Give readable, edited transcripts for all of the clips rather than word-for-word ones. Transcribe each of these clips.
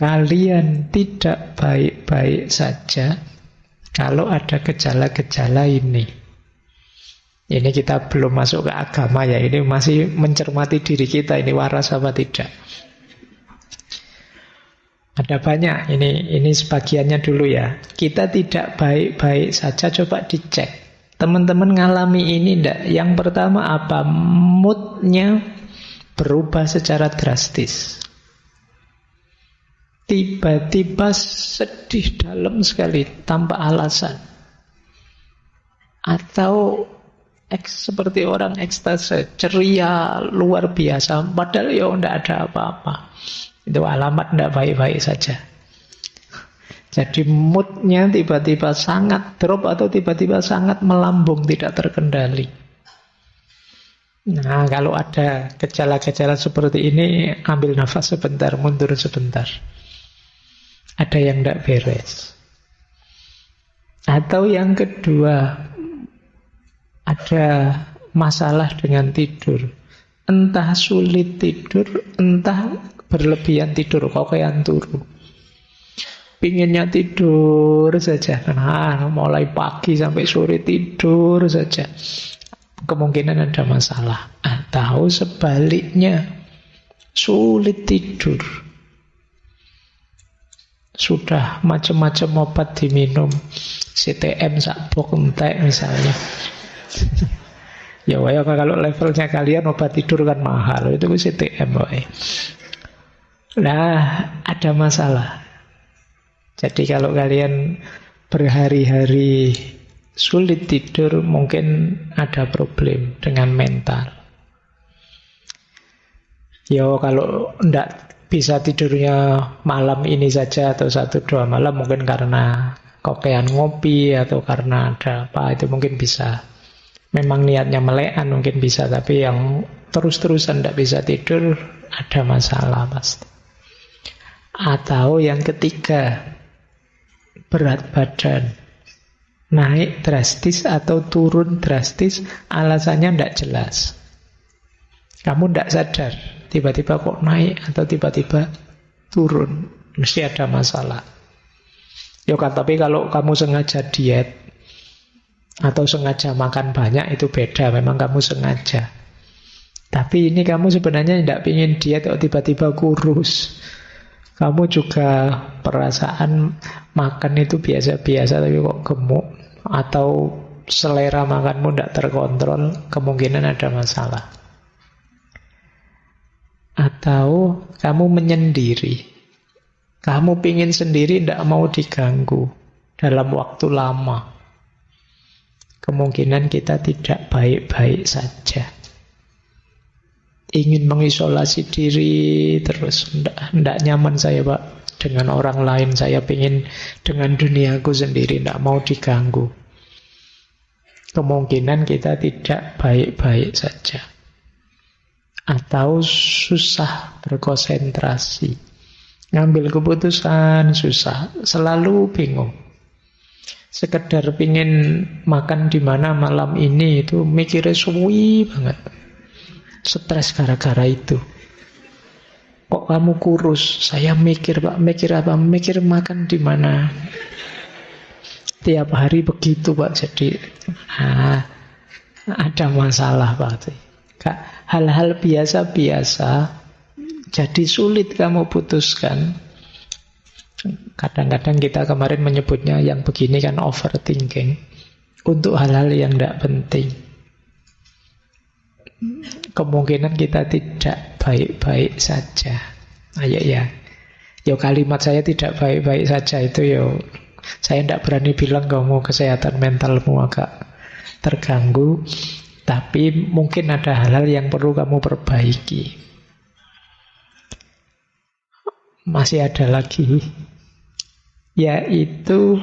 kalian tidak baik-baik saja kalau ada gejala-gejala ini. Ini kita belum masuk ke agama ya, ini masih mencermati diri kita, ini waras apa tidak. Ada banyak, ini sebagiannya dulu ya. Kita tidak baik-baik saja, coba dicek. Teman-teman ngalami ini enggak? Yang pertama apa? Moodnya berubah secara drastis. Tiba-tiba sedih dalam sekali tanpa alasan. Atau seperti orang ekstase, ceria luar biasa, padahal ya tidak ada apa-apa. Itu alamat tidak baik-baik saja. Jadi moodnya tiba-tiba sangat drop atau tiba-tiba sangat melambung, tidak terkendali. Nah, kalau ada gejala-gejala seperti ini, ambil nafas sebentar, mundur sebentar. Ada yang tidak beres. Atau yang kedua, ada masalah dengan tidur. Entah sulit tidur, entah berlebihan tidur, kokean turu. Pinginnya tidur saja. Nah, mulai pagi sampai sore tidur saja. Kemungkinan ada masalah. Atau sebaliknya, sulit tidur. Sudah macam-macam obat diminum, CTM sakbok entek misalnya. Ya kalau levelnya kalian obat tidur kan mahal, itu CTM woy. Nah, ada masalah. Jadi kalau kalian berhari-hari sulit tidur, mungkin ada problem dengan mental. Ya kalau enggak bisa tidurnya malam ini saja atau 1-2 malam, mungkin karena kokean ngopi atau karena ada apa, itu mungkin bisa. Memang niatnya melekan mungkin bisa, tapi yang terus-terusan tidak bisa tidur, ada masalah pasti. Atau yang ketiga, berat badan naik drastis atau turun drastis, alasannya tidak jelas. Kamu tidak sadar, tiba-tiba kok naik atau tiba-tiba turun, mesti ada masalah. Ya kan, tapi kalau kamu sengaja diet atau sengaja makan banyak, itu beda, memang kamu sengaja. Tapi ini kamu sebenarnya tidak ingin diet atau tiba-tiba kurus. Kamu juga perasaan makan itu biasa-biasa tapi kok gemuk, atau selera makanmu tidak terkontrol, kemungkinan ada masalah. Atau kamu menyendiri, kamu pingin sendiri, tidak mau diganggu dalam waktu lama, kemungkinan kita tidak baik-baik saja. Ingin mengisolasi diri terus, tidak nyaman saya Pak dengan orang lain, saya ingin dengan duniaku sendiri, tidak mau diganggu. Kemungkinan kita tidak baik-baik saja. Atau susah berkonsentrasi, ngambil keputusan susah, selalu bingung. Sekedar pingin makan di mana malam ini, itu mikirnya suwi banget. Stres gara-gara itu. Kok kamu kurus? Saya mikir Pak, mikir apa? Mikir makan di mana. Tiap hari begitu Pak. Jadi ada masalah Pak. Hal-hal biasa-biasa jadi sulit kamu putuskan. Kadang-kadang kita kemarin menyebutnya yang begini kan overthinking, untuk hal-hal yang tidak penting. Kemungkinan kita tidak baik-baik saja. Ya kalimat saya tidak baik-baik saja itu saya tidak berani bilang kamu kesehatan mentalmu agak terganggu, tapi mungkin ada hal-hal yang perlu kamu perbaiki. Masih ada lagi, yaitu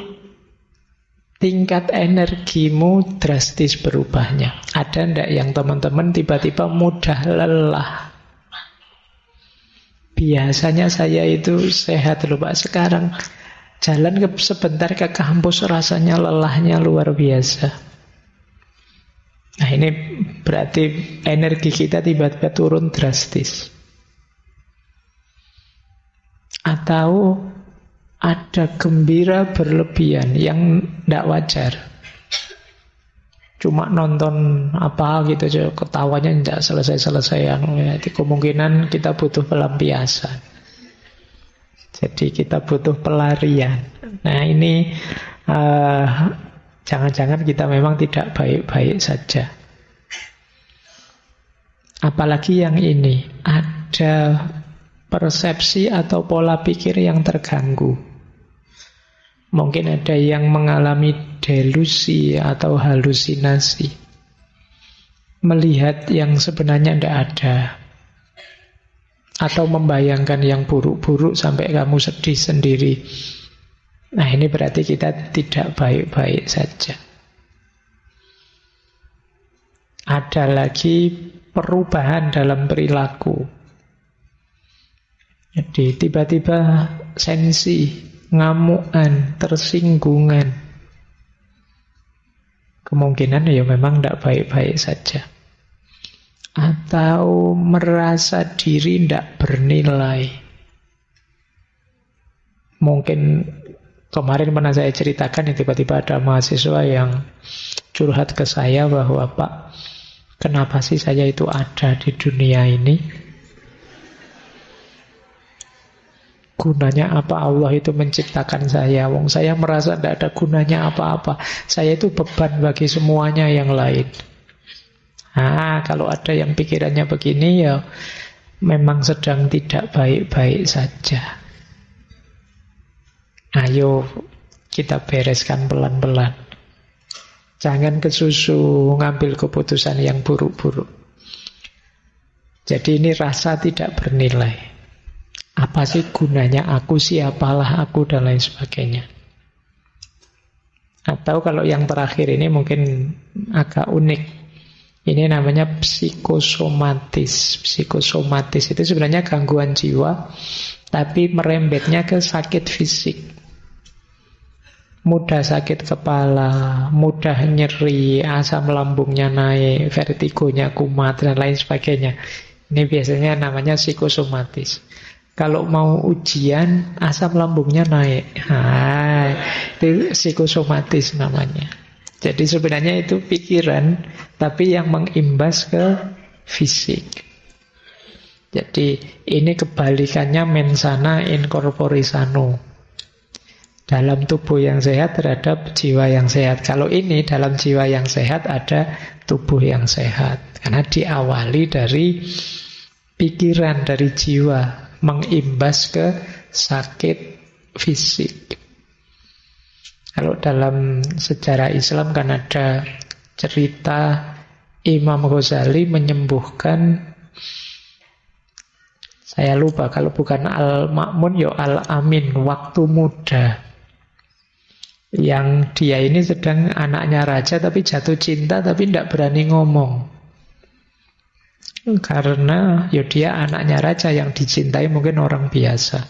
tingkat energimu drastis berubahnya. Ada ndak yang teman-teman tiba-tiba mudah lelah? Biasanya saya itu sehat loh Pak, sekarang jalan sebentar ke kampus rasanya lelahnya luar biasa. Nah ini berarti energi kita tiba-tiba turun drastis. atau ada gembira berlebihan yang tidak wajar. Cuma nonton apa gitu, ketawanya tidak selesai-selesai. Itu kemungkinan kita butuh pelampiasan. Jadi kita butuh pelarian. Nah ini jangan-jangan kita memang tidak baik-baik saja. Apalagi yang ini, ada persepsi atau pola pikir yang terganggu. Mungkin ada yang mengalami delusi atau halusinasi, melihat yang sebenarnya tidak ada, atau membayangkan yang buruk-buruk sampai kamu sedih sendiri. Nah ini berarti kita tidak baik-baik saja. Ada lagi perubahan dalam perilaku. Jadi tiba-tiba sensi, ngamukan, tersinggungan. Kemungkinan ya memang tidak baik-baik saja. Atau merasa diri tidak bernilai. Mungkin kemarin pernah saya ceritakan, tiba-tiba ada mahasiswa yang curhat ke saya bahwa, Pak, kenapa sih saya itu ada di dunia ini? Gunanya apa Allah itu menciptakan saya? Wong saya merasa tidak ada gunanya apa-apa. Saya itu beban bagi semuanya yang lain. Kalau ada yang pikirannya begini, ya memang sedang tidak baik-baik saja. Ayo kita bereskan pelan-pelan. Jangan kesusu ngambil keputusan yang buruk-buruk. Jadi ini rasa tidak bernilai. Apa sih gunanya aku, siapalah aku, dan lain sebagainya. Atau kalau yang terakhir ini mungkin agak unik. Ini namanya psikosomatis. Psikosomatis itu sebenarnya gangguan jiwa, tapi merembetnya ke sakit fisik. Mudah sakit kepala, mudah nyeri, asam lambungnya naik, vertigonya kumat, dan lain sebagainya. Ini biasanya namanya psikosomatis. Kalau mau ujian, asam lambungnya naik. Itu psikosomatis namanya. Jadi sebenarnya itu pikiran, tapi yang mengimbas ke fisik. Jadi ini kebalikannya mensana in corpore sano. Dalam tubuh yang sehat terhadap jiwa yang sehat. Kalau ini dalam jiwa yang sehat ada tubuh yang sehat. Karena diawali dari pikiran, dari jiwa, mengimbas ke sakit fisik. Kalau dalam sejarah Islam kan ada cerita Imam Ghazali menyembuhkan, saya lupa, kalau bukan Al-Ma'mun ya Al-Amin, waktu muda. Yang dia ini sedang anaknya raja tapi jatuh cinta tapi tidak berani ngomong. Karena ya dia anaknya raja yang dicintai mungkin orang biasa.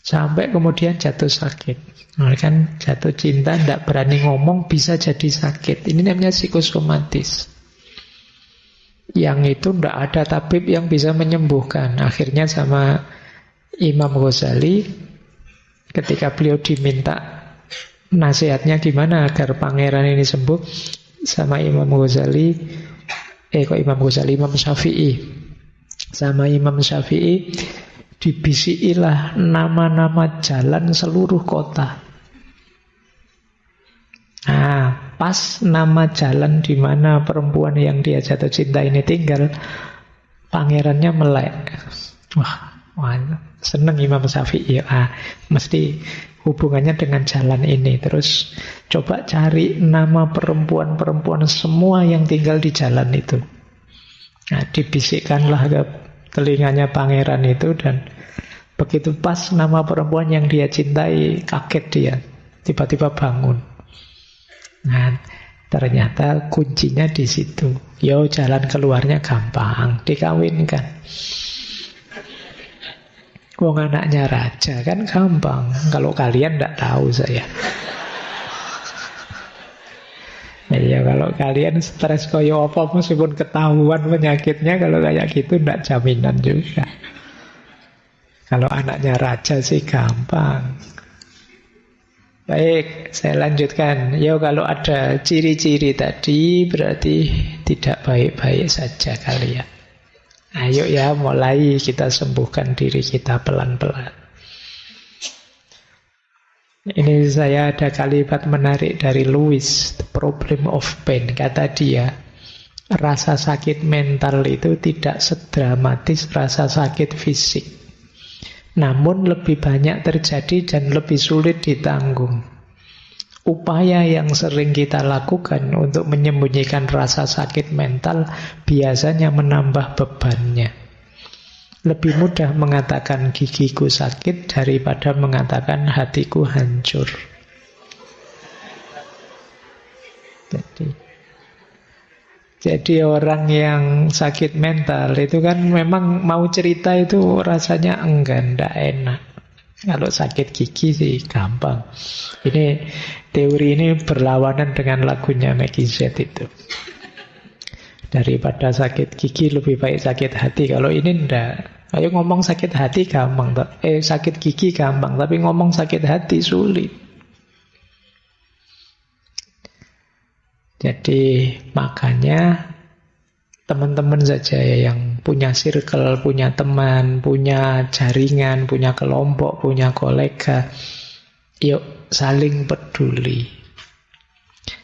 Sampai kemudian jatuh sakit. Nah, kan jatuh cinta tidak berani ngomong bisa jadi sakit. Ini namanya psikosomatis. Yang itu tidak ada tabib yang bisa menyembuhkan. Akhirnya sama Imam Ghazali, ketika beliau diminta nasihatnya gimana agar pangeran ini sembuh, sama Imam Ghazali, Imam Syafi'i. Sama Imam Syafi'i dibisikilah nama-nama jalan seluruh kota. Nah, pas nama jalan di mana perempuan yang dia jatuh cinta ini tinggal, pangerannya melek. Wah, seneng Imam Syafi'i. Mesti hubungannya dengan jalan ini. Terus coba cari nama perempuan-perempuan semua yang tinggal di jalan itu. Nah, dibisikkanlah ke telinganya pangeran itu, dan begitu pas nama perempuan yang dia cintai, kaget dia. Tiba-tiba bangun. Nah, ternyata kuncinya di situ. Jalan keluarnya gampang, dikawinkan. Wong anaknya raja kan gampang. Kalau kalian tidak tahu saya. Ya kalau kalian stres koyo apa meskipun ketahuan penyakitnya, kalau kayak gitu tidak jaminan juga. Kalau anaknya raja sih gampang. Baik, saya lanjutkan. Ya, kalau ada ciri-ciri tadi berarti tidak baik-baik saja kalian. Ayo ya, mulai kita sembuhkan diri kita pelan-pelan. Ini saya ada kalimat menarik dari Lewis, The Problem of Pain. Kata dia, rasa sakit mental itu tidak sedramatis rasa sakit fisik. Namun lebih banyak terjadi dan lebih sulit ditanggung. Upaya yang sering kita lakukan untuk menyembunyikan rasa sakit mental biasanya menambah bebannya. Lebih mudah mengatakan gigiku sakit daripada mengatakan hatiku hancur. Jadi orang yang sakit mental itu kan memang mau cerita itu rasanya enggan, tidak enak. Kalau sakit gigi sih gampang. Ini teori ini berlawanan dengan lagunya Maggie Z itu. Daripada sakit gigi lebih baik sakit hati. Kalau ini ndak. Ayo ngomong sakit hati gampang, sakit gigi gampang, tapi ngomong sakit hati sulit. Jadi makanya teman-teman saja yang punya circle, punya teman, punya jaringan, punya kelompok, punya kolega, yuk saling peduli.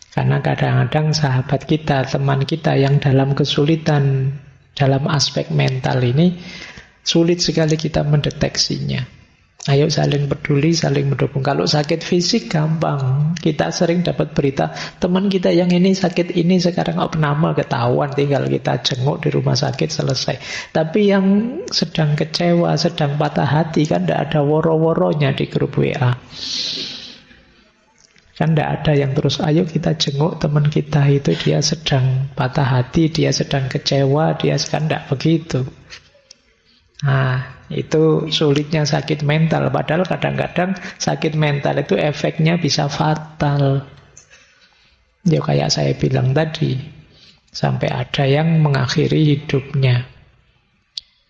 Karena kadang-kadang sahabat kita, teman kita yang dalam kesulitan dalam aspek mental ini, sulit sekali kita mendeteksinya. Ayo saling peduli, saling mendukung. Kalau sakit fisik gampang. Kita sering dapat berita teman kita yang ini sakit ini sekarang abnormal, ketahuan, tinggal kita jenguk di rumah sakit, selesai. Tapi yang sedang kecewa, sedang patah hati kan tidak ada woro-woronya di grup WA. Kan tidak ada yang terus ayo kita jenguk teman kita itu, dia sedang patah hati, dia sedang kecewa, dia kan tidak begitu. Nah, itu sulitnya sakit mental. Padahal kadang-kadang sakit mental itu efeknya bisa fatal. Ya kayak saya bilang tadi, sampai ada yang mengakhiri hidupnya.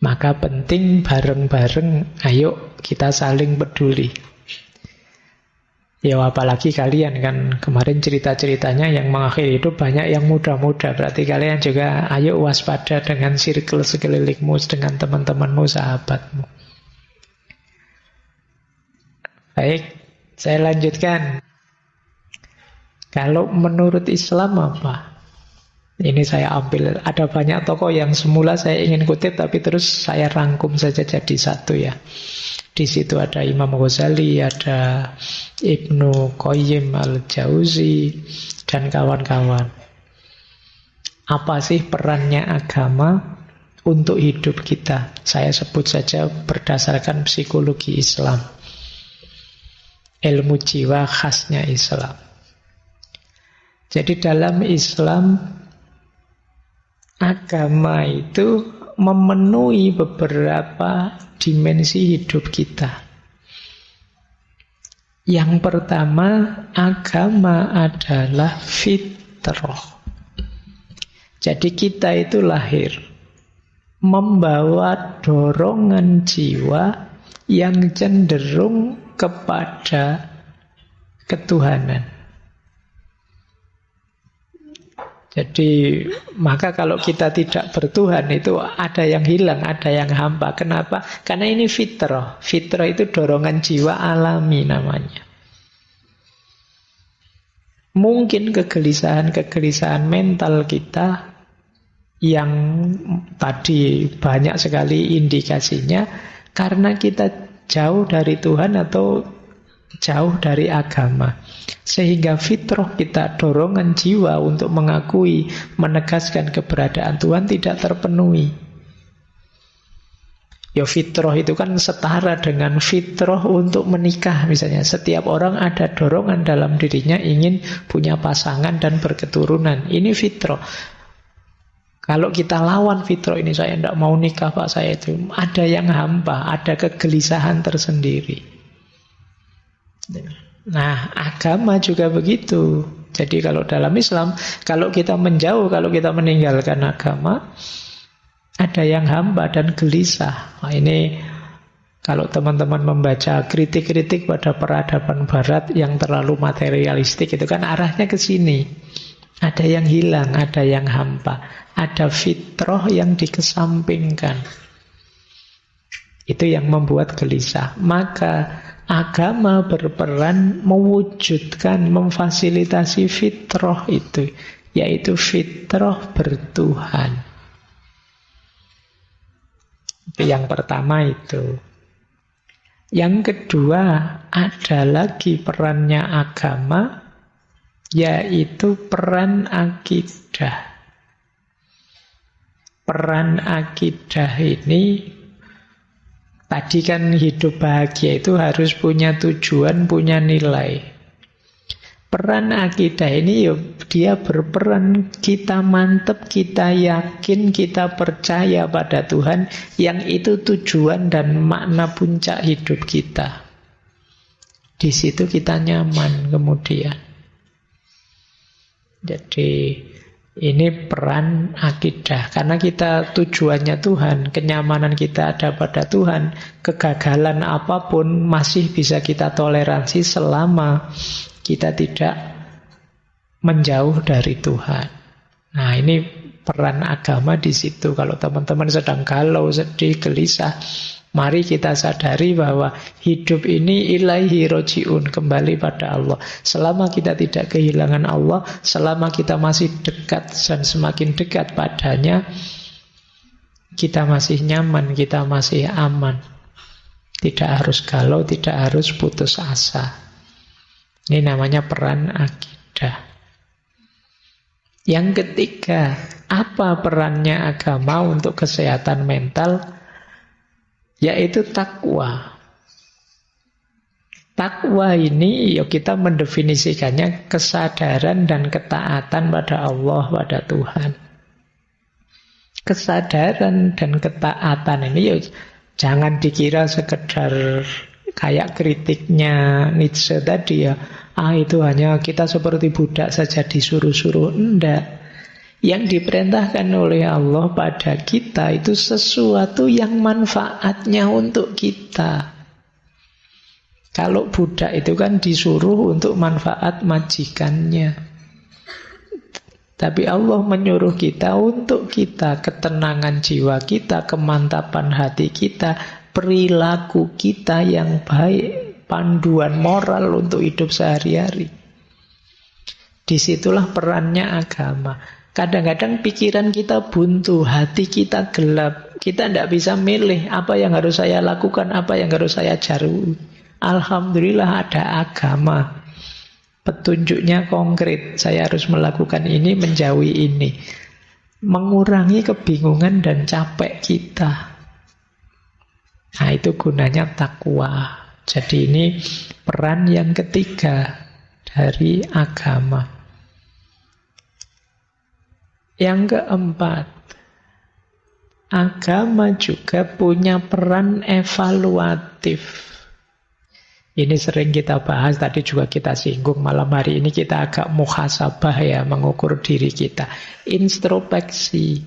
Maka penting bareng-bareng, ayo kita saling peduli. Ya apalagi kalian kan kemarin cerita-ceritanya yang mengakhiri hidup banyak yang muda-muda. Berarti kalian juga ayo waspada dengan circle sekelilingmu, dengan teman-temanmu, sahabatmu. Baik, saya lanjutkan. Kalau menurut Islam apa? Ini saya ambil, ada banyak tokoh yang semula saya ingin kutip tapi terus saya rangkum saja jadi satu ya. Di situ ada Imam Ghazali, ada Ibnu Qayyim al-Jauzi, dan kawan-kawan. Apa sih perannya agama untuk hidup kita? Saya sebut saja berdasarkan psikologi Islam. Ilmu jiwa khasnya Islam. Jadi dalam Islam, agama itu memenuhi beberapa dimensi hidup kita. Yang pertama, agama adalah fitrah. Jadi kita itu lahir membawa dorongan jiwa yang cenderung kepada ketuhanan. Jadi maka kalau kita tidak bertuhan itu ada yang hilang, ada yang hampa. Kenapa? Karena ini fitrah. Fitrah itu dorongan jiwa alami namanya. Mungkin kegelisahan-kegelisahan mental kita yang tadi banyak sekali indikasinya karena kita jauh dari Tuhan atau jauh dari agama. Sehingga fitrah kita, dorongan jiwa untuk mengakui, menegaskan keberadaan Tuhan tidak terpenuhi. Ya fitrah itu kan setara dengan fitrah untuk menikah misalnya. Setiap orang ada dorongan dalam dirinya ingin punya pasangan dan berketurunan. Ini fitrah. Kalau kita lawan fitrah ini, saya tidak mau nikah Pak, saya itu ada yang hampa, ada kegelisahan tersendiri. Nah, agama juga begitu. Jadi kalau dalam Islam, kalau kita menjauh, kalau kita meninggalkan agama, ada yang hamba dan gelisah. Nah, ini Kalau teman-teman membaca kritik-kritik pada peradaban barat yang terlalu materialistik, itu kan arahnya ke sini. Ada yang hilang, ada yang hampa, ada fitrah yang dikesampingkan. Itu yang membuat gelisah. Maka agama berperan mewujudkan, memfasilitasi fitrah itu, yaitu fitrah bertuhan. Itu yang pertama itu. Yang kedua, ada lagi perannya agama, yaitu peran akidah. Peran akidah ini, tadi kan hidup bahagia itu harus punya tujuan, punya nilai. Peran akidah ini dia berperan, kita mantep, kita yakin, kita percaya pada Tuhan, yang itu tujuan dan makna puncak hidup kita. Di situ kita nyaman kemudian. Jadi ini peran akidah, karena kita tujuannya Tuhan, kenyamanan kita ada pada Tuhan, kegagalan apapun masih bisa kita toleransi selama kita tidak menjauh dari Tuhan. Nah, ini peran agama di situ. Kalau teman-teman sedang galau, sedih, gelisah, mari kita sadari bahwa hidup ini ilaihi roji'un, kembali pada Allah. Selama kita tidak kehilangan Allah, selama kita masih dekat dan semakin dekat padanya, kita masih nyaman, kita masih aman. Tidak harus galau, tidak harus putus asa. Ini namanya peran akidah. Yang ketiga, apa perannya agama untuk kesehatan mental? Yaitu takwa. Takwa ini kita mendefinisikannya kesadaran dan ketaatan pada Allah, pada Tuhan. Kesadaran dan ketaatan ini jangan dikira sekedar kayak kritiknya Nietzsche tadi ya, itu hanya kita seperti budak saja disuruh-suruh. Enggak. Yang diperintahkan oleh Allah pada kita itu sesuatu yang manfaatnya untuk kita. Kalau budak itu kan disuruh untuk manfaat majikannya. Tapi Allah menyuruh kita untuk kita, ketenangan jiwa kita, kemantapan hati kita, perilaku kita yang baik, panduan moral untuk hidup sehari-hari. Disitulah perannya agama. Kadang-kadang pikiran kita buntu, hati kita gelap, kita tidak bisa milih apa yang harus saya lakukan, apa yang harus saya jauhi. Alhamdulillah ada agama, petunjuknya konkret. Saya harus melakukan ini, menjauhi ini, mengurangi kebingungan dan capek kita. Nah, itu gunanya takwa. Jadi ini peran yang ketiga dari agama. Yang keempat, agama juga punya peran evaluatif. Ini sering kita bahas, tadi juga kita singgung. Malam hari ini kita agak muhasabah ya, mengukur diri kita. Introspeksi.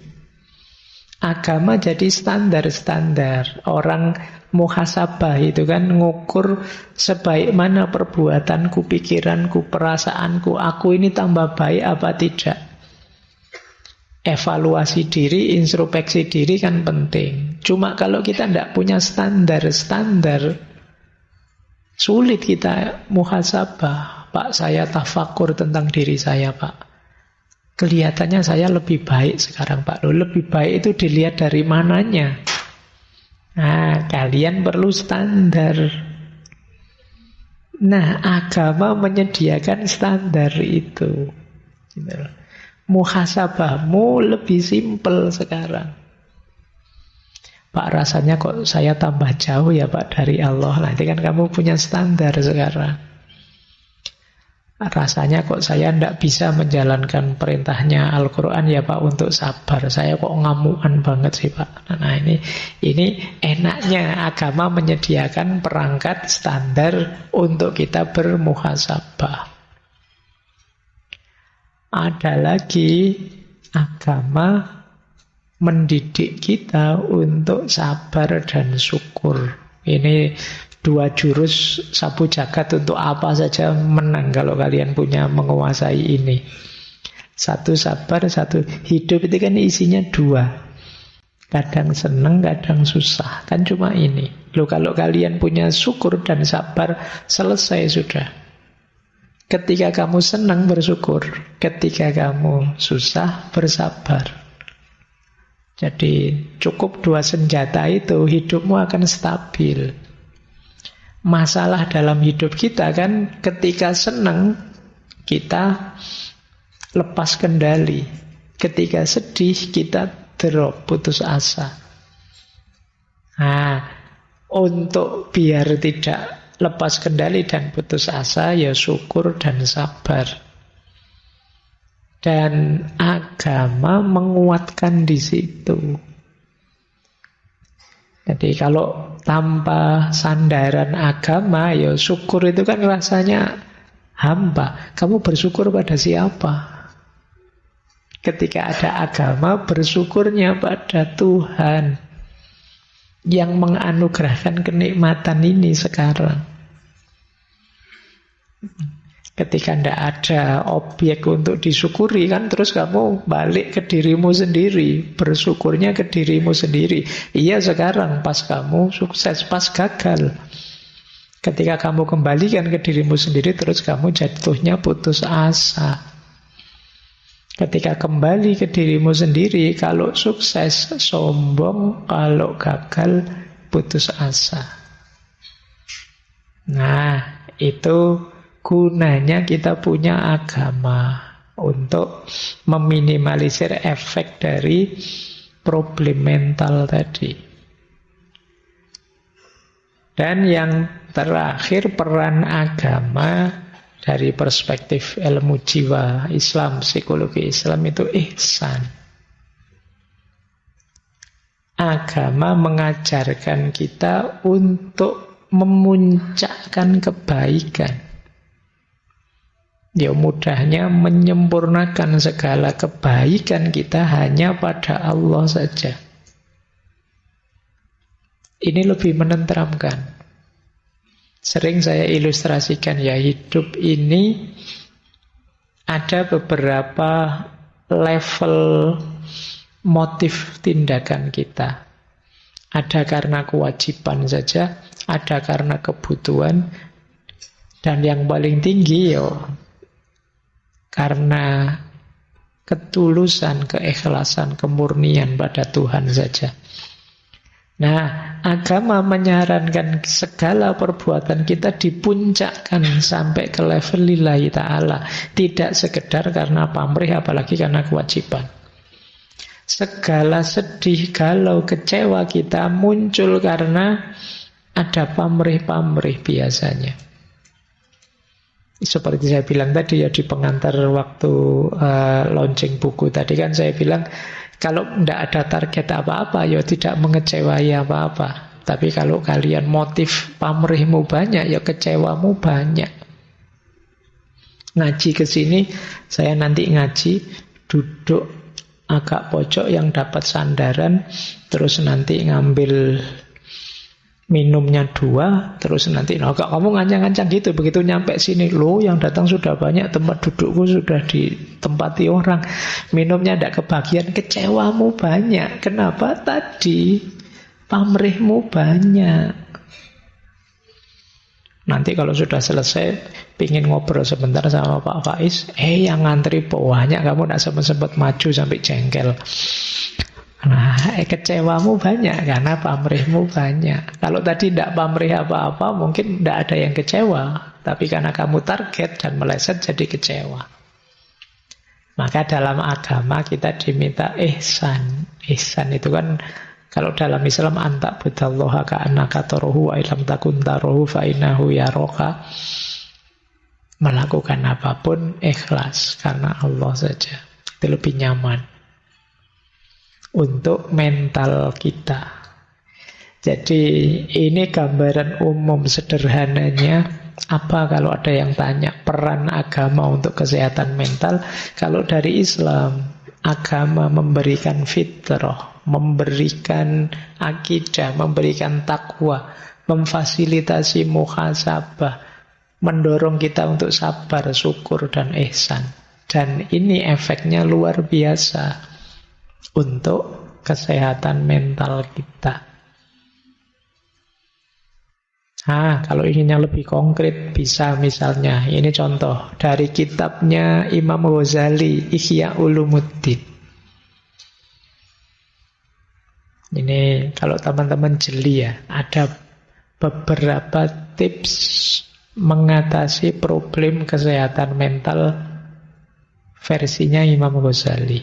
Agama jadi standar-standar. Orang muhasabah itu kan ngukur sebaik mana perbuatanku, pikiranku, perasaanku. Aku ini tambah baik apa tidak. Evaluasi diri, introspeksi diri kan penting. Cuma kalau kita tidak punya standar-standar, sulit kita muhasabah. Pak, saya tafakur tentang diri saya, Pak. Kelihatannya saya lebih baik sekarang, Pak. Loh, lebih baik itu dilihat dari mananya. Nah, kalian perlu standar. Nah, agama menyediakan standar itu. Muhasabahmu lebih simpel sekarang. Pak, rasanya kok saya tambah jauh ya Pak dari Allah. Nanti kan kamu punya standar sekarang. Rasanya kok saya tidak bisa menjalankan perintahnya Al-Quran ya Pak untuk sabar. Saya kok ngamuan banget sih Pak. Nah ini enaknya agama menyediakan perangkat standar untuk kita bermuhasabah. Ada lagi, agama mendidik kita untuk sabar dan syukur. Ini 2 jurus sapu jagat untuk apa saja menang kalau kalian punya menguasai ini. 1 sabar, 1 hidup itu kan isinya 2. Kadang senang, kadang susah. Kan cuma ini. Loh, kalau kalian punya syukur dan sabar, selesai sudah. Ketika kamu senang, bersyukur. Ketika kamu susah, bersabar. Jadi cukup 2 senjata itu, hidupmu akan stabil. Masalah dalam hidup kita kan ketika senang, kita lepas kendali. Ketika sedih, kita drop, putus asa. Nah, untuk biar tidak lepas kendali dan putus asa, ya syukur dan sabar. Dan agama menguatkan di situ. Jadi kalau tanpa sandaran agama, ya syukur itu kan rasanya hampa. Kamu bersyukur pada siapa? Ketika ada agama, bersyukurnya pada Tuhan yang menganugerahkan kenikmatan ini sekarang. Ketika tidak ada objek untuk disyukuri, kan terus kamu balik ke dirimu sendiri, bersyukurnya ke dirimu sendiri. Iya, sekarang pas kamu sukses, pas gagal. Ketika kamu kembalikan ke dirimu sendiri, terus kamu jatuhnya putus asa. Ketika kembali ke dirimu sendiri, kalau sukses sombong, kalau gagal putus asa. Nah, itu gunanya kita punya agama untuk meminimalisir efek dari problem mental tadi. Dan yang terakhir, peran agama dari perspektif ilmu jiwa Islam, psikologi Islam itu ihsan. Agama mengajarkan kita untuk memuncakkan kebaikan. Ya, mudahnya menyempurnakan segala kebaikan kita hanya pada Allah saja. Ini lebih menenteramkan. Sering saya ilustrasikan, ya, hidup ini ada beberapa level motif tindakan kita. Ada karena kewajiban saja, ada karena kebutuhan, dan yang paling tinggi ya karena ketulusan, keikhlasan, kemurnian pada Tuhan saja. Nah, agama menyarankan segala perbuatan kita dipuncakkan sampai ke level lillahi ta'ala. Tidak sekedar karena pamrih, apalagi karena kewajiban. Segala sedih, galau, kecewa kita muncul karena ada pamrih-pamrih biasanya. Seperti saya bilang tadi ya di pengantar waktu launching buku tadi, kan saya bilang kalau tidak ada target apa-apa, ya tidak mengecewai apa-apa. Tapi kalau kalian motif pamrihmu banyak, ya kecewamu banyak. Ngaji ke sini, saya nanti ngaji, duduk agak pojok yang dapat sandaran, terus nanti ngambil minumnya 2, terus nanti kamu ngancang-ngancang gitu. Begitu nyampe sini, loh yang datang sudah banyak, tempat dudukku sudah ditempati orang, minumnya tidak kebagian, kecewamu banyak. Kenapa? Tadi pamrihmu banyak. Nanti kalau sudah selesai, pingin ngobrol sebentar sama Pak Faiz, yang ngantri banyak, kamu tidak sempat maju sampai jengkel. Nah, kecewamu banyak karena pamrihmu banyak. Kalau tadi tidak pamrih apa-apa, mungkin tidak ada yang kecewa. Tapi karena kamu target dan meleset, jadi kecewa. Maka dalam agama kita diminta ihsan. Ihsan itu kan, kalau dalam Islam, anta budallaha ka'annaka tarahu wa illam takun tarahu fa innahu yaraka. Melakukan apapun ikhlas karena Allah saja. Itu lebih nyaman untuk mental kita. Jadi ini gambaran umum sederhananya. Apa kalau ada yang tanya peran agama untuk kesehatan mental? Kalau dari Islam, agama memberikan fitrah. memberikan akidah, memberikan takwa, memfasilitasi muhasabah, mendorong kita untuk sabar, syukur, dan ihsan. Dan ini efeknya luar biasa untuk kesehatan mental kita. Kalau inginnya lebih konkret, bisa misalnya, ini contoh dari kitabnya Imam Ghazali, Ihya Ulumuddin. Ini kalau teman-teman jeli ya, ada beberapa tips mengatasi problem kesehatan mental versinya Imam Ghazali.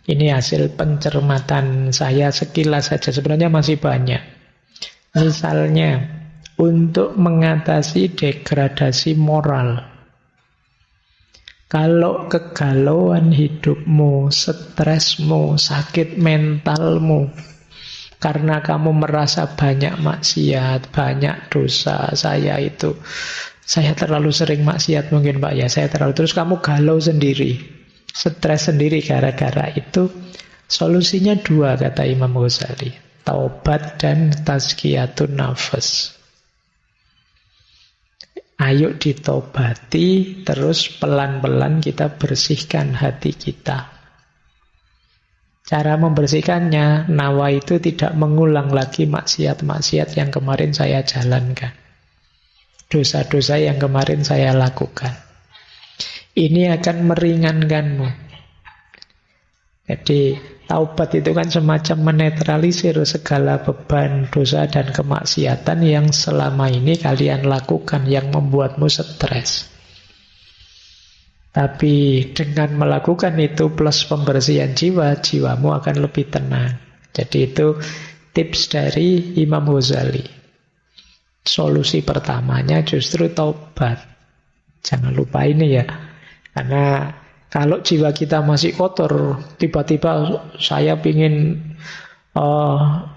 Ini hasil pencermatan saya sekilas saja, sebenarnya masih banyak. Misalnya, untuk mengatasi degradasi moral. Kalau kegalauan hidupmu, stresmu, sakit mentalmu, karena kamu merasa banyak maksiat, banyak dosa, saya terlalu sering maksiat mungkin Pak ya, saya terlalu, terus kamu galau sendiri, stres sendiri gara-gara itu, solusinya dua kata Imam Ghazali. Taubat dan tazkiyatun nafas. Ayo ditobati, terus pelan-pelan kita bersihkan hati kita. Cara membersihkannya, nawa itu tidak mengulang lagi maksiat-maksiat yang kemarin saya jalankan. Dosa-dosa yang kemarin saya lakukan. Ini akan meringankanmu. Jadi, taubat itu kan semacam menetralisir segala beban dosa dan kemaksiatan yang selama ini kalian lakukan, yang membuatmu stres. Tapi dengan melakukan itu plus pembersihan jiwa, jiwamu akan lebih tenang. Jadi itu tips dari Imam Ghazali. Solusi pertamanya justru taubat. Jangan lupa ini ya. Karena kalau jiwa kita masih kotor, tiba-tiba saya ingin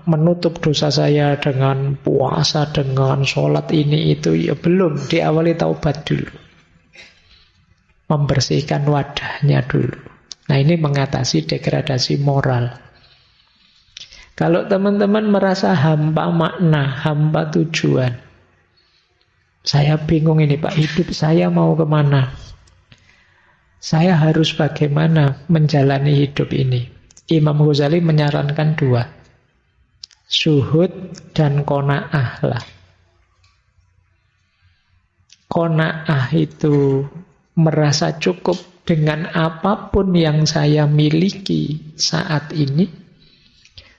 menutup dosa saya dengan puasa, dengan sholat ini itu, ya belum, diawali taubat dulu. Membersihkan wadahnya dulu. Nah ini mengatasi degradasi moral. Kalau teman-teman merasa hampa makna, hampa tujuan, saya bingung ini Pak, hidup saya mau kemana? Saya harus bagaimana menjalani hidup ini? Imam Ghazali menyarankan dua. Zuhud dan qanaah lah. Qanaah itu merasa cukup dengan apapun yang saya miliki saat ini.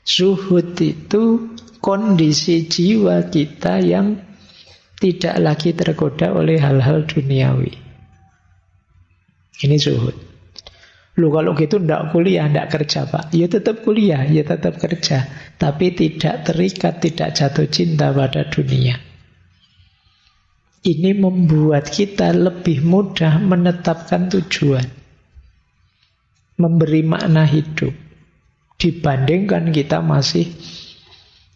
Zuhud itu kondisi jiwa kita yang tidak lagi tergoda oleh hal-hal duniawi. Ini zuhud. Lu kalau gitu ndak kuliah, ndak kerja Pak. Ya tetap kuliah, ya tetap kerja. Tapi tidak terikat, tidak jatuh cinta pada dunia. Ini membuat kita lebih mudah menetapkan tujuan. Memberi makna hidup. Dibandingkan kita masih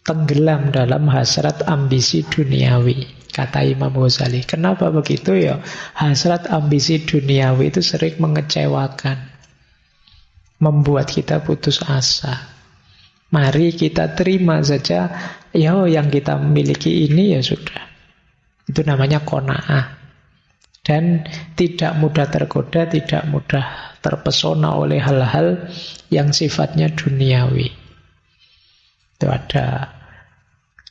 tenggelam dalam hasrat ambisi duniawi. Kata Imam Ghazali. Kenapa begitu ya? Hasrat ambisi duniawi itu sering mengecewakan. Membuat kita putus asa. Mari kita terima saja, ya yang kita miliki ini ya sudah. Itu namanya qanaah. Dan tidak mudah tergoda, tidak mudah terpesona oleh hal-hal yang sifatnya duniawi. Itu ada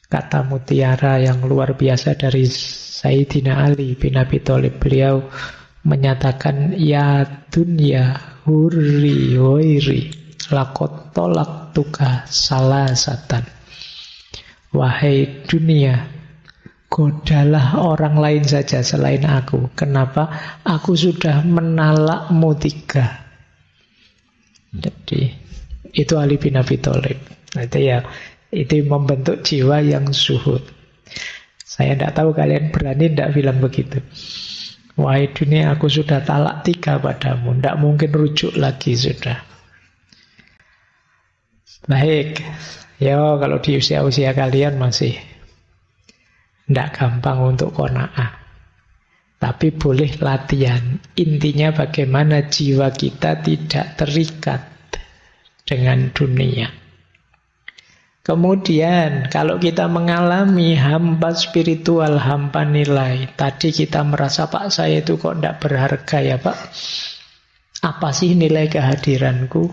kata mutiara yang luar biasa dari Sayyidina Ali bin Abi Thalib. Beliau menyatakan, ya dunya hurri wairi lakot tolak tuka salasatan. Wahai dunia, godalah orang lain saja selain aku. Kenapa? Aku sudah menalakmu 3. Jadi itu Ali bin Abi Thalib. Itu membentuk jiwa yang zuhud. Saya tidak tahu kalian berani tidak bilang begitu. Wahai dunia, aku sudah talak 3 padamu. Tidak mungkin rujuk lagi sudah. Baik. Ya kalau di usia-usia kalian masih tidak gampang untuk qanaah. Tapi boleh latihan. Intinya bagaimana jiwa kita tidak terikat dengan dunia. Kemudian kalau kita mengalami hampa spiritual, hampa nilai, tadi kita merasa Pak saya itu kok tidak berharga ya Pak, apa sih nilai kehadiranku?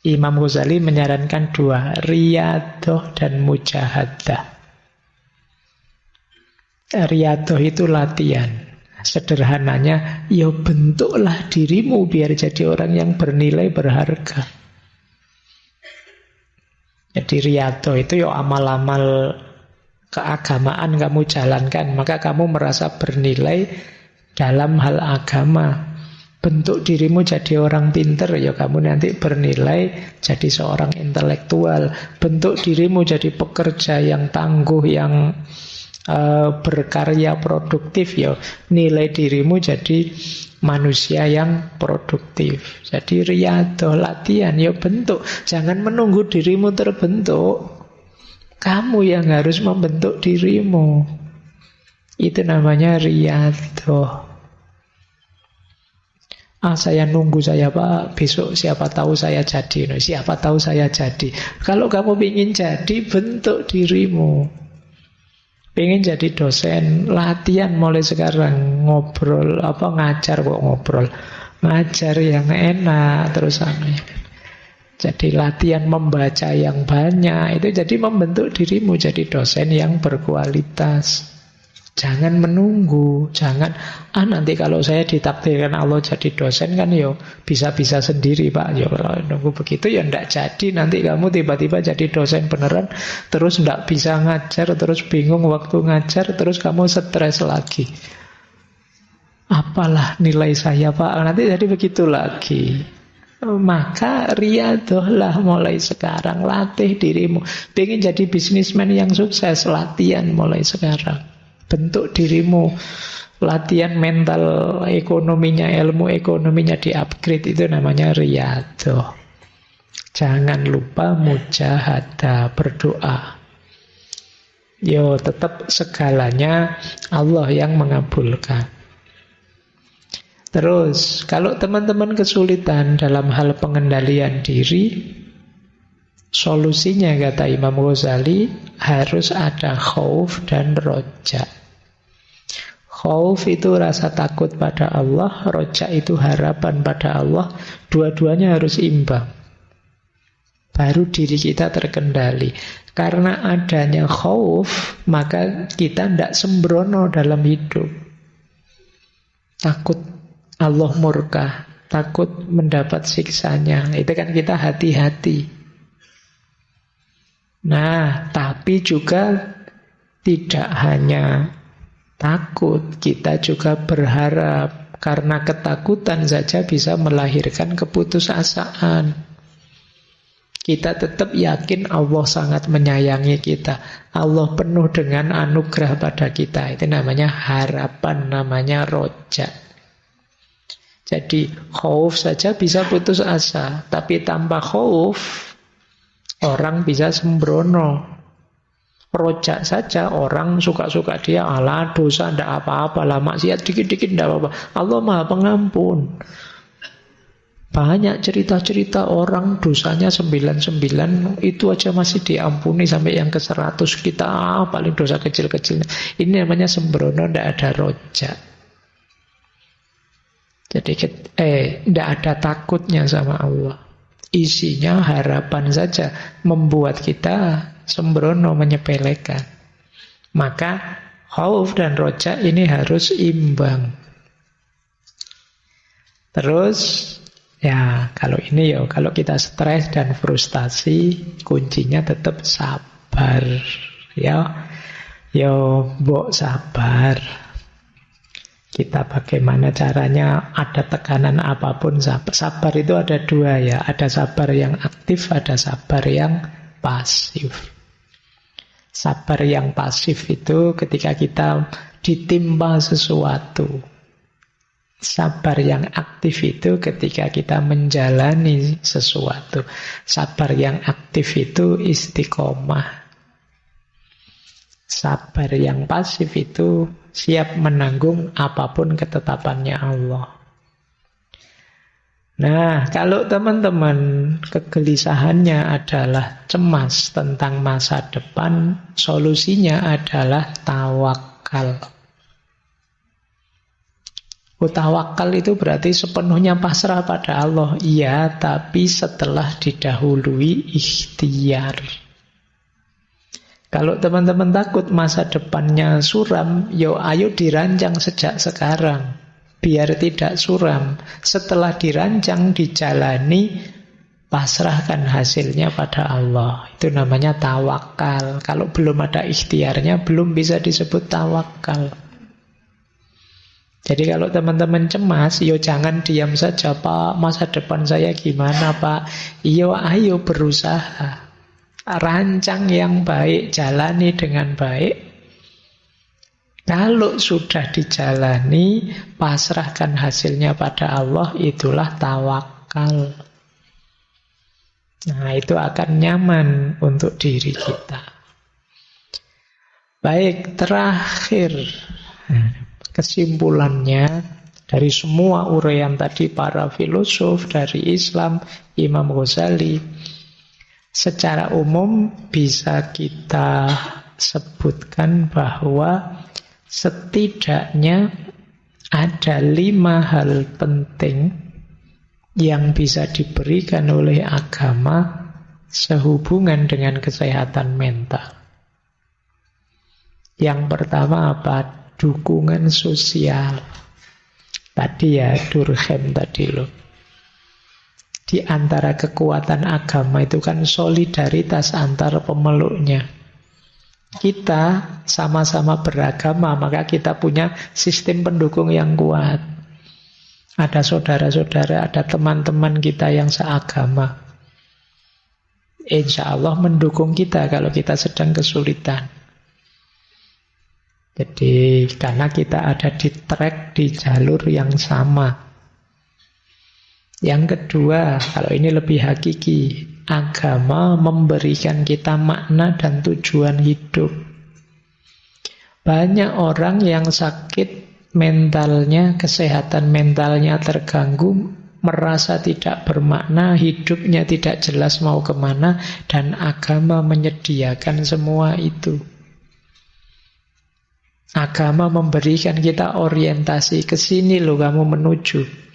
Imam Ghazali menyarankan dua, riyadoh dan mujahadah. Riyadoh itu latihan. Sederhananya, ya bentuklah dirimu biar jadi orang yang bernilai, berharga. Jadi riyadoh itu ya amal-amal keagamaan kamu jalankan, maka kamu merasa bernilai dalam hal agama. Bentuk dirimu jadi orang pinter, ya kamu nanti bernilai jadi seorang intelektual. Bentuk dirimu jadi pekerja yang tangguh, yang berkarya produktif, ya nilai dirimu jadi manusia yang produktif. Jadi riyadoh, latihan, ya bentuk. Jangan menunggu dirimu terbentuk. Kamu yang harus membentuk dirimu. Itu namanya riyadoh. Saya nunggu saya Pak, besok siapa tahu saya jadi. Siapa tahu saya jadi. Kalau kamu ingin jadi, bentuk dirimu. Pengen jadi dosen, latihan mulai sekarang. Ngobrol, ngajar kok ngobrol. Ngajar yang enak terus jadi latihan membaca yang banyak. Itu jadi membentuk dirimu jadi dosen yang berkualitas. Jangan menunggu, jangan nanti kalau saya ditakdirkan Allah jadi dosen kan yo bisa-bisa sendiri Pak. Yo kalau nunggu begitu ya ndak jadi, nanti kamu tiba-tiba jadi dosen beneran terus ndak bisa ngajar, terus bingung waktu ngajar, terus kamu stres lagi. Apalah nilai saya Pak, nanti jadi begitu lagi. Maka riyadohlah mulai sekarang, latih dirimu. Pengen jadi bisnismen yang sukses, latihan mulai sekarang. Bentuk dirimu, latihan mental ekonominya, ilmu ekonominya di-upgrade, itu namanya riyadoh. Jangan lupa mujahadah, berdoa. Yo, tetap segalanya Allah yang mengabulkan. Terus, kalau teman-teman kesulitan dalam hal pengendalian diri, solusinya kata Imam Ghazali harus ada khauf dan roja. Khauf itu rasa takut pada Allah, roja itu harapan pada Allah. Dua-duanya harus imbang. Baru diri kita terkendali. Karena adanya khauf, maka kita tidak sembrono dalam hidup. Takut Allah murka, takut mendapat siksanya. Itu kan kita hati-hati. Nah, tapi juga tidak hanya takut, kita juga berharap. Karena ketakutan saja bisa melahirkan keputusasaan. Kita tetap yakin Allah sangat menyayangi kita. Allah penuh dengan anugerah pada kita. Itu namanya harapan, namanya roja. Jadi khauf saja bisa putus asa. Tapi tanpa khauf, orang bisa sembrono. Rojak saja orang suka-suka dia, ala dosa ndak apa-apa lah, maksiat dikit-dikit ndak apa-apa. Allah Maha Pengampun. Banyak cerita-cerita orang dosanya 99 itu aja masih diampuni, sampai yang ke 100 kita paling dosa kecil-kecilnya. Ini namanya sembrono, ndak ada rojak. Jadi ndak ada takutnya sama Allah. Isinya harapan saja, membuat kita sembrono, menyepelekan. Maka khauf dan roja ini harus imbang. Terus ya kalau ini kalau kita stres dan frustasi, kuncinya tetap sabar. Mbok sabar. Kita bagaimana caranya, ada tekanan apapun sabar. Sabar itu ada dua ya, ada sabar yang aktif, ada sabar yang pasif. Sabar yang pasif itu ketika kita ditimpa sesuatu. Sabar yang aktif itu ketika kita menjalani sesuatu. Sabar yang aktif itu istiqomah. Sabar yang pasif itu siap menanggung apapun ketetapannya Allah. Nah, kalau teman-teman kegelisahannya adalah cemas tentang masa depan, solusinya adalah tawakal. Tawakal itu berarti sepenuhnya pasrah pada Allah. Iya, tapi setelah didahului ikhtiar. Kalau teman-teman takut masa depannya suram, ayo dirancang sejak sekarang. Biar tidak suram. Setelah dirancang, dijalani, pasrahkan hasilnya pada Allah. Itu namanya tawakal. Kalau belum ada ikhtiarnya, belum bisa disebut tawakal. Jadi kalau teman-teman cemas, jangan diam saja, Pak. Masa depan saya gimana, Pak? Ayo berusaha. Rancang yang baik, jalani dengan baik. Kalau sudah dijalani, pasrahkan hasilnya pada Allah, itulah tawakal. Nah, itu akan nyaman untuk diri kita. Baik, terakhir. Kesimpulannya, dari semua uraian tadi para filosof, dari Islam, Imam Ghazali, secara umum bisa kita sebutkan bahwa setidaknya ada 5 hal penting yang bisa diberikan oleh agama sehubungan dengan kesehatan mental. Yang pertama apa? Dukungan sosial. Tadi Durkheim tadi loh. Di antara kekuatan agama itu kan solidaritas antar pemeluknya. Kita sama-sama beragama, maka kita punya sistem pendukung yang kuat. Ada saudara-saudara, ada teman-teman kita yang seagama. Insya Allah mendukung kita kalau kita sedang kesulitan. Jadi karena kita ada di track, di jalur yang sama. Yang kedua, kalau ini lebih hakiki, agama memberikan kita makna dan tujuan hidup. Banyak orang yang sakit mentalnya, kesehatan mentalnya terganggu, merasa tidak bermakna, hidupnya tidak jelas mau kemana, dan agama menyediakan semua itu. Agama memberikan kita orientasi, ke sini loh kamu menuju.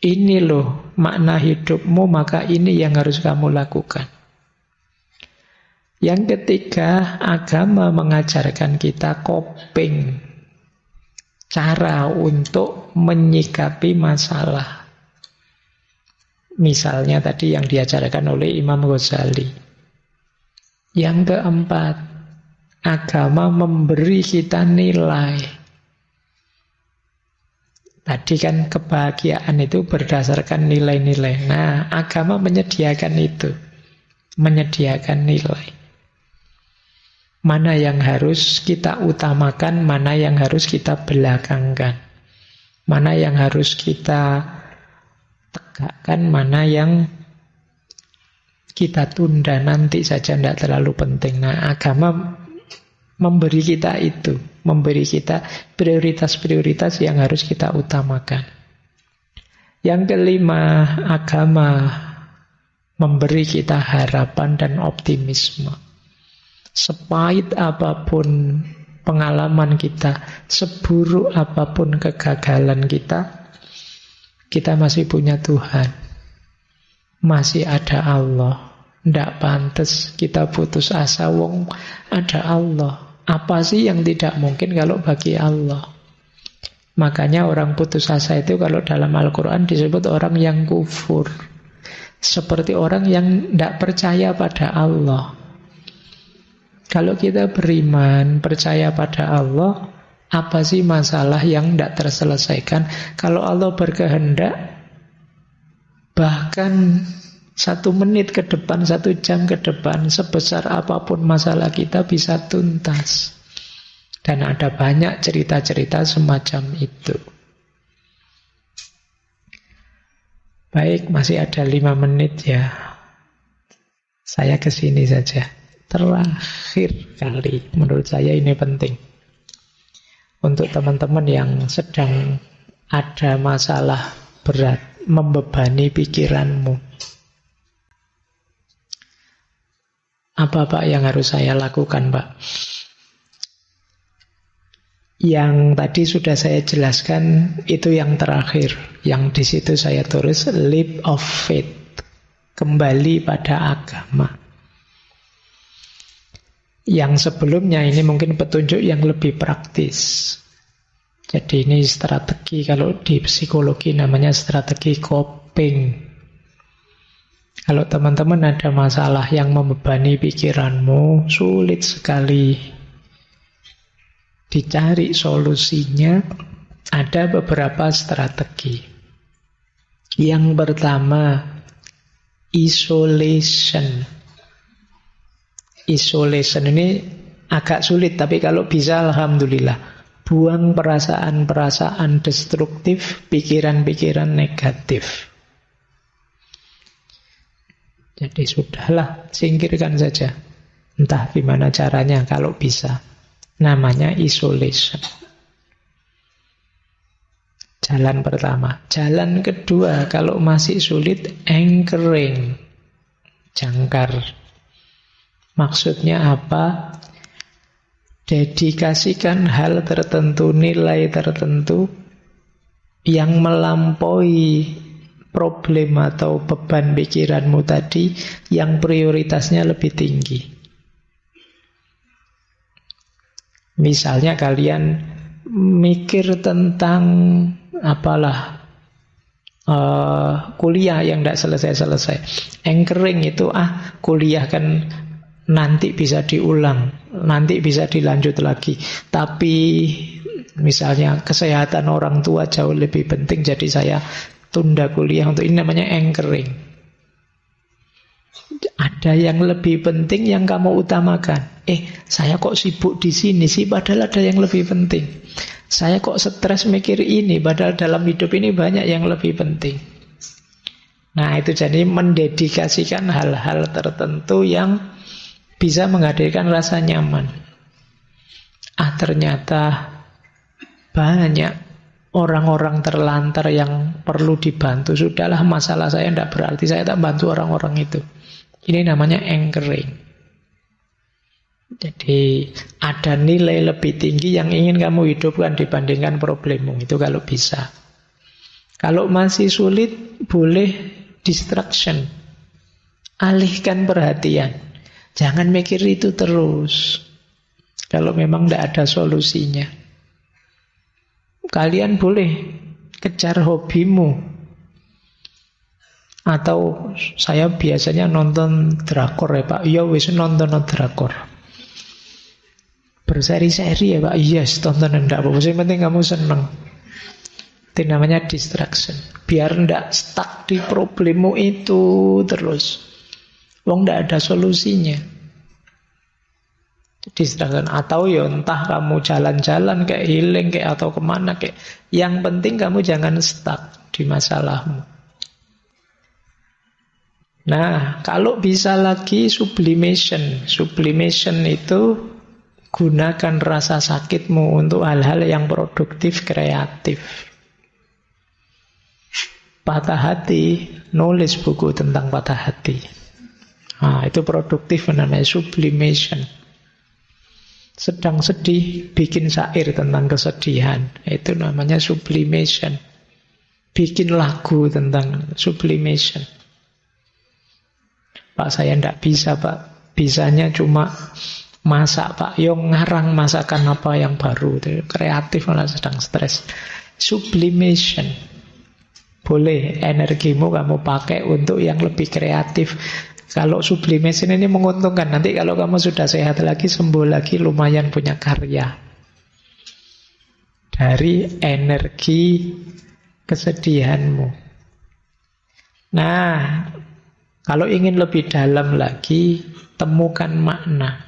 Ini loh makna hidupmu, maka ini yang harus kamu lakukan. Yang ketiga, agama mengajarkan kita coping, cara untuk menyikapi masalah. Misalnya tadi yang diajarkan oleh Imam Ghazali. Yang keempat, agama memberi kita nilai. Tadi kan kebahagiaan itu berdasarkan nilai-nilai. Nah, agama menyediakan itu. Menyediakan nilai. Mana yang harus kita utamakan, mana yang harus kita belakangkan. Mana yang harus kita tegakkan, mana yang kita tunda nanti saja, tidak terlalu penting. Nah, agama memberi kita itu, memberi kita prioritas-prioritas yang harus kita utamakan. Yang kelima, agama memberi kita harapan dan optimisme. Sepahit apapun pengalaman kita, seburuk apapun kegagalan kita masih punya Tuhan. Masih ada Allah. Tidak pantas kita putus asa, wong ada Allah. Apa sih yang tidak mungkin kalau bagi Allah? Makanya orang putus asa itu kalau dalam Al-Quran disebut orang yang kufur. Seperti orang yang tidak percaya pada Allah. Kalau kita beriman, percaya pada Allah, apa sih masalah yang tidak terselesaikan? Kalau Allah berkehendak, bahkan 1 menit ke depan, 1 jam ke depan, sebesar apapun masalah kita bisa tuntas. Dan ada banyak cerita-cerita semacam itu. Baik, masih ada 5 menit ya. Saya kesini saja. Terakhir kali, menurut saya ini penting. Untuk teman-teman yang sedang ada masalah berat, membebani pikiranmu. Apa Pak yang harus saya lakukan, Pak? Yang tadi sudah saya jelaskan, itu yang terakhir. Yang di situ saya tulis leap of faith. Kembali pada agama. Yang sebelumnya ini mungkin petunjuk yang lebih praktis. Jadi ini strategi, kalau di psikologi namanya strategi coping. Kalau teman-teman ada masalah yang membebani pikiranmu, sulit sekali dicari solusinya, ada beberapa strategi. Yang pertama, isolation. Isolation ini agak sulit, tapi kalau bisa alhamdulillah. Buang perasaan-perasaan destruktif, pikiran-pikiran negatif. Jadi sudahlah, singkirkan saja. Entah gimana caranya kalau bisa. Namanya isolation. Jalan pertama. Jalan kedua, kalau masih sulit, anchoring. Jangkar. Maksudnya apa? Dedikasikan hal tertentu, nilai tertentu yang melampaui problem atau beban pikiranmu tadi, yang prioritasnya lebih tinggi. Misalnya kalian mikir tentang kuliah yang tidak selesai-selesai. Anchoring itu, kuliah kan nanti bisa diulang, nanti bisa dilanjut lagi. Tapi misalnya kesehatan orang tua jauh lebih penting, jadi saya tunda kuliah untuk ini. Namanya anchoring. Ada yang lebih penting yang kamu utamakan. Saya kok sibuk di sini sih, padahal ada yang lebih penting. Saya kok stres mikir ini, padahal dalam hidup ini banyak yang lebih penting. Nah, itu jadi mendedikasikan hal-hal tertentu yang bisa menghadirkan rasa nyaman. Ternyata banyak orang-orang terlantar yang perlu dibantu. Sudahlah, masalah saya tidak berarti saya tak bantu orang-orang itu. Ini namanya anchoring. Jadi ada nilai lebih tinggi yang ingin kamu hidupkan dibandingkan problemmu. Itu kalau bisa. Kalau masih sulit, boleh distraction. Alihkan perhatian. Jangan mikir itu terus. Kalau memang tidak ada solusinya. Kalian boleh kejar hobimu. Atau saya biasanya nonton drakor ya Pak. Ya wis nonton drakor. Berseri-seri ya Pak. Yes, tonton enggak apa-apa. Yang penting kamu senang. Itu namanya distraction. Biar enggak stuck di problemmu itu terus. Wong tidak ada solusinya. Distraction. Atau ya entah kamu jalan-jalan kayak healing kayak atau kemana kayak. Yang penting kamu jangan stuck di masalahmu. Nah, kalau bisa lagi sublimation. Sublimation itu gunakan rasa sakitmu untuk hal-hal yang produktif, kreatif. Patah hati, nulis buku tentang patah hati. Itu produktif, namanya sublimation. Sedang sedih, bikin syair tentang kesedihan. Itu namanya sublimation. Bikin lagu tentang sublimation. Pak, saya tidak bisa Pak. Bisanya cuma masak Pak. Yo ngarang masakan apa yang baru. Kreatif malah sedang stres. Sublimation. Boleh energimu kamu pakai untuk yang lebih kreatif. Kalau sublimation ini menguntungkan. Nanti kalau kamu sudah sehat lagi, sembuh lagi, lumayan punya karya. Dari energi kesedihanmu. Nah, kalau ingin lebih dalam lagi, temukan makna.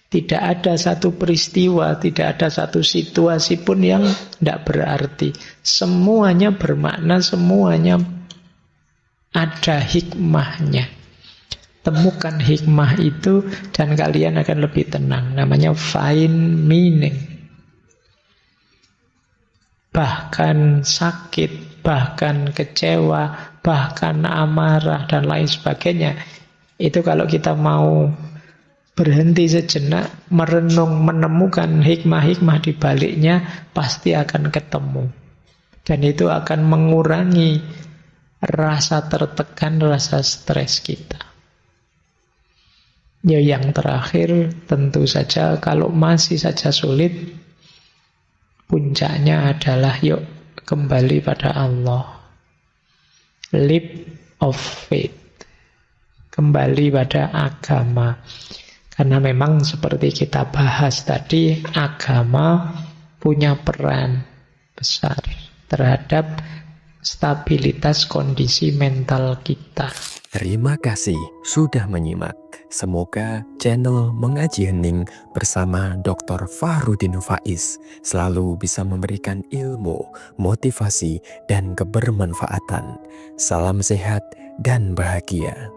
Tidak ada satu peristiwa, tidak ada satu situasi pun yang tidak berarti. Semuanya bermakna, semuanya ada hikmahnya. Temukan hikmah itu dan kalian akan lebih tenang. Namanya find meaning. Bahkan sakit, bahkan kecewa, bahkan amarah, dan lain sebagainya. Itu kalau kita mau berhenti sejenak, merenung, menemukan hikmah-hikmah di baliknya, pasti akan ketemu. Dan itu akan mengurangi rasa tertekan, rasa stres kita. Ya, yang terakhir tentu saja kalau masih saja sulit, puncaknya adalah yuk kembali pada Allah. Leap of faith. Kembali pada agama. Karena memang seperti kita bahas tadi, agama punya peran besar terhadap stabilitas kondisi mental kita. Terima kasih sudah menyimak. Semoga channel Mengaji Hening bersama Dr. Fahrudin Faiz selalu bisa memberikan ilmu, motivasi, dan kebermanfaatan. Salam sehat dan bahagia.